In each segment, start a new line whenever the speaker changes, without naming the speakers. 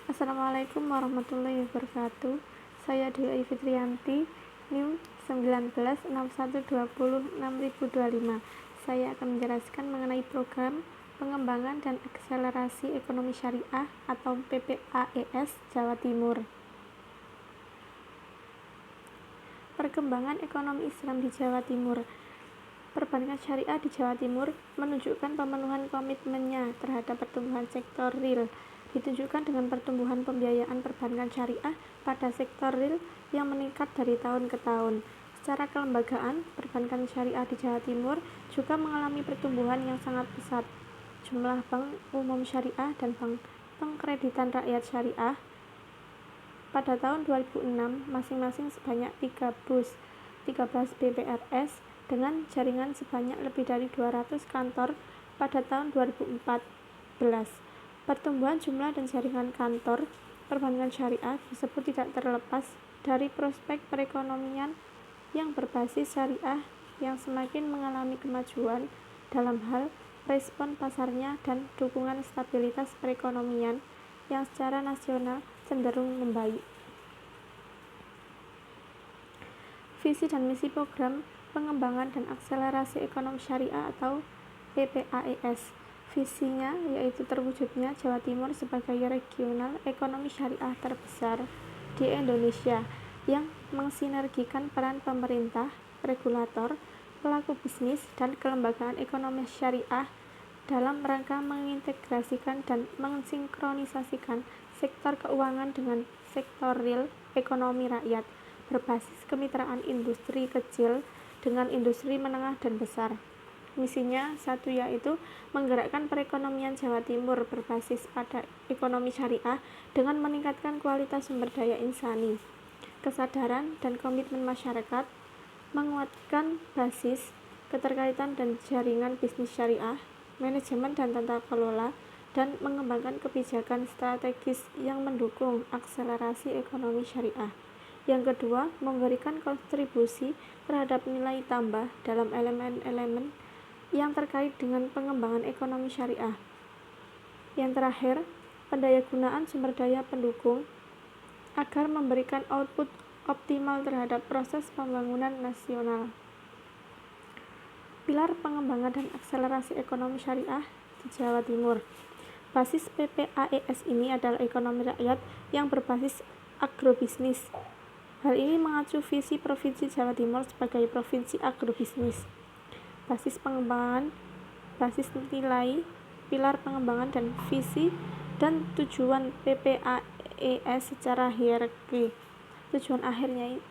Assalamualaikum warahmatullahi wabarakatuh. Saya Dewi Fitrianti, NIM 1961206025. Saya akan menjelaskan mengenai program pengembangan dan akselerasi ekonomi syariah atau PPAES Jawa Timur. Perkembangan ekonomi Islam di Jawa Timur. Perbankan syariah di Jawa Timur menunjukkan pemenuhan komitmennya terhadap pertumbuhan sektor real, ditunjukkan dengan pertumbuhan pembiayaan perbankan syariah pada sektor real yang meningkat dari tahun ke tahun. Secara kelembagaan, perbankan syariah di Jawa Timur juga mengalami pertumbuhan yang sangat pesat. Jumlah bank umum syariah dan bank pengkreditan rakyat syariah pada tahun 2006 masing-masing sebanyak 3 BUS, 13 BPRS, dengan jaringan sebanyak lebih dari 200 kantor pada tahun 2014. Pertumbuhan jumlah dan jaringan kantor perbankan syariah tersebut tidak terlepas dari prospek perekonomian yang berbasis syariah yang semakin mengalami kemajuan dalam hal respon pasarnya dan dukungan stabilitas perekonomian yang secara nasional cenderung membaik. Visi dan misi program pengembangan dan akselerasi ekonomi syariah atau PPAES. Visinya yaitu terwujudnya Jawa Timur sebagai regional ekonomi syariah terbesar di Indonesia yang mensinergikan peran pemerintah, regulator, pelaku bisnis, dan kelembagaan ekonomi syariah dalam rangka mengintegrasikan dan mensinkronisasikan sektor keuangan dengan sektor real ekonomi rakyat berbasis kemitraan industri kecil dengan industri menengah dan besar. Misinya satu, yaitu menggerakkan perekonomian Jawa Timur berbasis pada ekonomi syariah dengan meningkatkan kualitas sumber daya insani, kesadaran dan komitmen masyarakat, menguatkan basis keterkaitan dan jaringan bisnis syariah, manajemen dan tata kelola, dan mengembangkan kebijakan strategis yang mendukung akselerasi ekonomi syariah. Yang kedua, memberikan kontribusi terhadap nilai tambah dalam elemen-elemen yang terkait dengan pengembangan ekonomi syariah. Yang terakhir, pendayagunaan sumber daya pendukung agar memberikan output optimal terhadap proses pembangunan nasional. Pilar pengembangan dan akselerasi ekonomi syariah di Jawa Timur. Basis PPAES ini adalah ekonomi rakyat yang berbasis agrobisnis. Hal ini mengacu visi Provinsi Jawa Timur sebagai provinsi agrobisnis. Basis pengembangan, basis nilai, pilar pengembangan dan visi dan tujuan PPAES secara hierarki. Tujuan akhirnya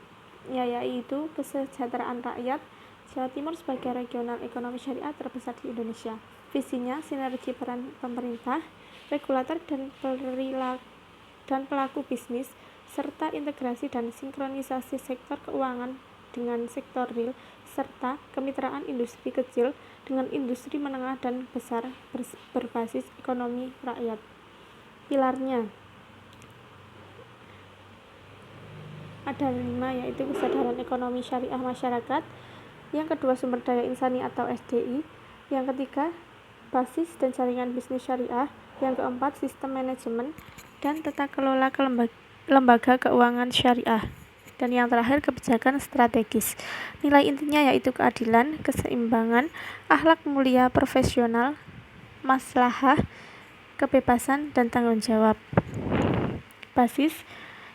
yaitu kesejahteraan rakyat. Jawa Timur sebagai regional ekonomi syariah terbesar di Indonesia. Visinya sinergi peran pemerintah, regulator dan pelaku bisnis, serta integrasi dan sinkronisasi sektor keuangan dengan sektor real, serta kemitraan industri kecil dengan industri menengah dan besar berbasis ekonomi rakyat. Pilarnya ada 5, yaitu kesadaran ekonomi syariah masyarakat, yang kedua sumber daya insani atau SDI, yang ketiga basis dan jaringan bisnis syariah, yang keempat sistem manajemen dan tata kelola lembaga keuangan syariah, dan yang terakhir kebijakan strategis. Nilai intinya yaitu keadilan, keseimbangan, akhlak mulia, profesional, maslahah, kebebasan, dan tanggung jawab. Basis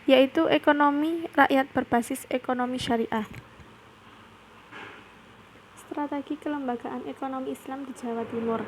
yaitu ekonomi rakyat berbasis ekonomi syariah. Strategi kelembagaan ekonomi Islam di Jawa Timur.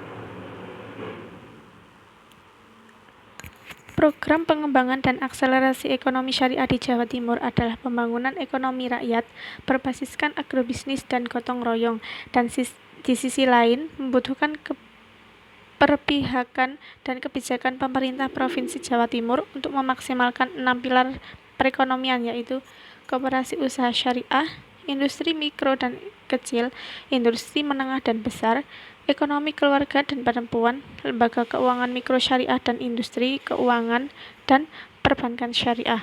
Program pengembangan dan akselerasi ekonomi syariah di Jawa Timur adalah pembangunan ekonomi rakyat berbasiskan agrobisnis dan gotong royong, dan di sisi lain membutuhkan keperpihakan dan kebijakan pemerintah Provinsi Jawa Timur untuk memaksimalkan 6 pilar perekonomian, yaitu koperasi usaha syariah, industri mikro dan kecil, industri menengah dan besar, ekonomi keluarga dan perempuan, lembaga keuangan mikro syariah dan industri keuangan, dan perbankan syariah.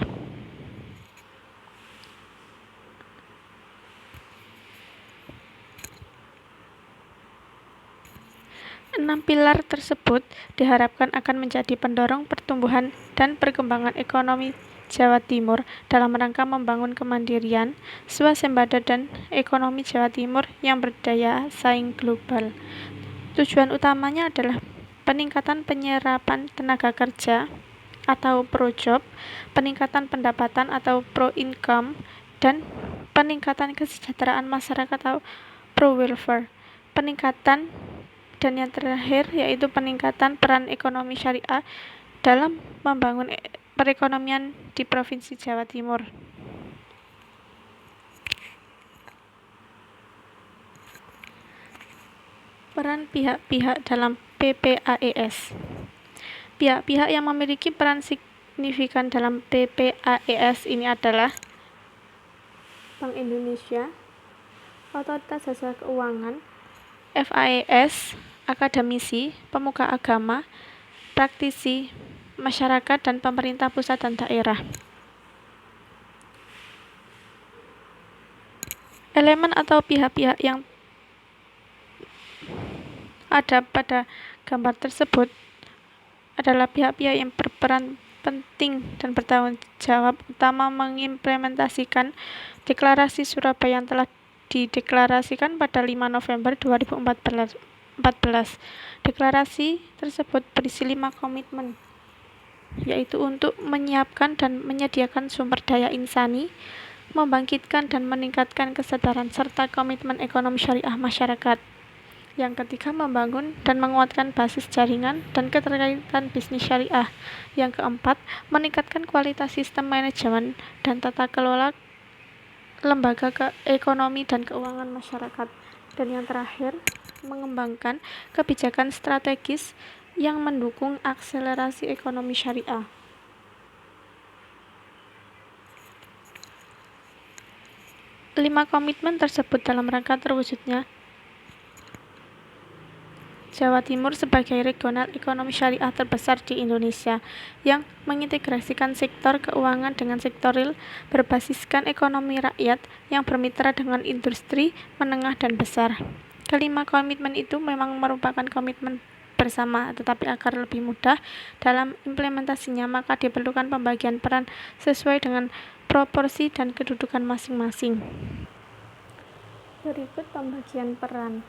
Enam pilar tersebut diharapkan akan menjadi pendorong pertumbuhan dan perkembangan ekonomi Jawa Timur dalam rangka membangun kemandirian, swasembada dan ekonomi Jawa Timur yang berdaya saing global. Tujuan utamanya adalah peningkatan penyerapan tenaga kerja atau pro-job, peningkatan pendapatan atau pro-income, dan peningkatan kesejahteraan masyarakat atau pro-welfare. Peningkatan dan yang terakhir yaitu peningkatan peran ekonomi syariah dalam membangun perekonomian di Provinsi Jawa Timur. Peran pihak-pihak dalam PPAES. Pihak-pihak yang memiliki peran signifikan dalam PPAES ini adalah Bank Indonesia, Otoritas Jasa Keuangan, FAES, akademisi, pemuka agama, praktisi, masyarakat, dan pemerintah pusat dan daerah. Elemen atau pihak-pihak yang ada pada gambar tersebut adalah pihak-pihak yang berperan penting dan bertanggung jawab utama mengimplementasikan deklarasi Surabaya yang telah dideklarasikan pada 5 November 2014. Deklarasi tersebut berisi 5 komitmen, yaitu untuk menyiapkan dan menyediakan sumber daya insani, membangkitkan dan meningkatkan kesadaran serta komitmen ekonomi syariah masyarakat. Yang ketiga, membangun dan menguatkan basis jaringan dan keterkaitan bisnis syariah. Yang keempat, meningkatkan kualitas sistem manajemen dan tata kelola lembaga ekonomi dan keuangan masyarakat. Dan yang terakhir, mengembangkan kebijakan strategis yang mendukung akselerasi ekonomi syariah. Lima komitmen tersebut dalam rangka terwujudnya Jawa Timur sebagai regional ekonomi syariah terbesar di Indonesia yang mengintegrasikan sektor keuangan dengan sektor real berbasiskan ekonomi rakyat yang bermitra dengan industri menengah dan besar. Kelima komitmen itu memang merupakan komitmen bersama, tetapi agar lebih mudah dalam implementasinya maka diperlukan pembagian peran sesuai dengan proporsi dan kedudukan masing-masing. Berikut pembagian peran.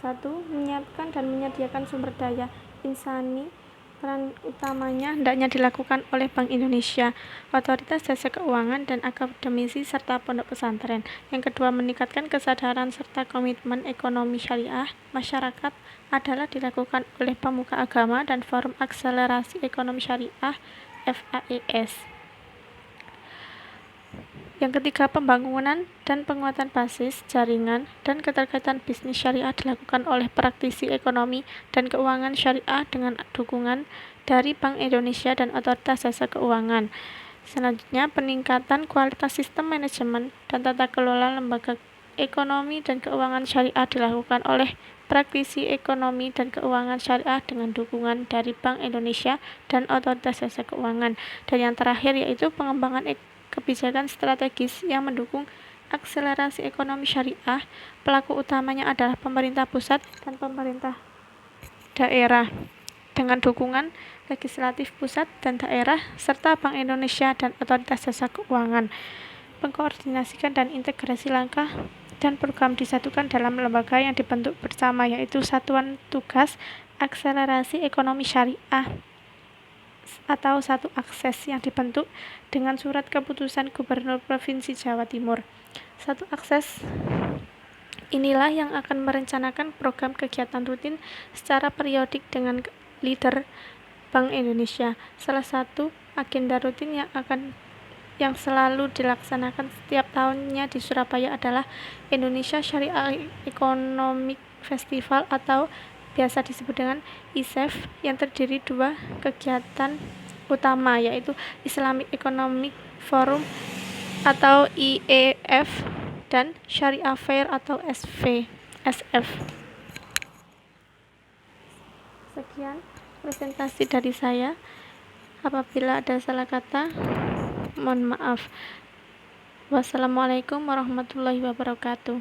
1. Menyiapkan dan menyediakan sumber daya insani. Peran utamanya hendaknya dilakukan oleh Bank Indonesia, Otoritas Jasa Keuangan, dan akademisi serta pondok pesantren. Yang kedua, meningkatkan kesadaran serta komitmen ekonomi syariah masyarakat adalah dilakukan oleh pemuka agama dan Forum Akselerasi Ekonomi Syariah FAES. Yang ketiga, pembangunan dan penguatan basis, jaringan, dan keterkaitan bisnis syariah dilakukan oleh praktisi ekonomi dan keuangan syariah dengan dukungan dari Bank Indonesia dan Otoritas Jasa Keuangan. Selanjutnya, peningkatan kualitas sistem manajemen dan tata kelola lembaga ekonomi dan keuangan syariah dilakukan oleh praktisi ekonomi dan keuangan syariah dengan dukungan dari Bank Indonesia dan Otoritas Jasa Keuangan. Dan yang terakhir yaitu pengembangan kebijakan strategis yang mendukung akselerasi ekonomi syariah. Pelaku utamanya adalah pemerintah pusat dan pemerintah daerah dengan dukungan legislatif pusat dan daerah serta Bank Indonesia dan Otoritas Jasa Keuangan. Mengkoordinasikan dan integrasi langkah dan program disatukan dalam lembaga yang dibentuk bersama, yaitu Satuan Tugas Akselerasi Ekonomi Syariah atau Satu Akses yang dibentuk dengan surat keputusan Gubernur Provinsi Jawa Timur. Satu Akses inilah yang akan merencanakan program kegiatan rutin secara periodik dengan leader Bank Indonesia. Salah satu agenda rutin yang selalu dilaksanakan setiap tahunnya di Surabaya adalah Indonesia Syariah Economic Festival atau biasa disebut dengan ISEF, yang terdiri dua kegiatan utama, yaitu Islamic Economic Forum atau IEF dan Syariah Fair atau SF. Sekian presentasi dari saya. Apabila ada salah kata, mohon maaf. Wassalamualaikum warahmatullahi wabarakatuh.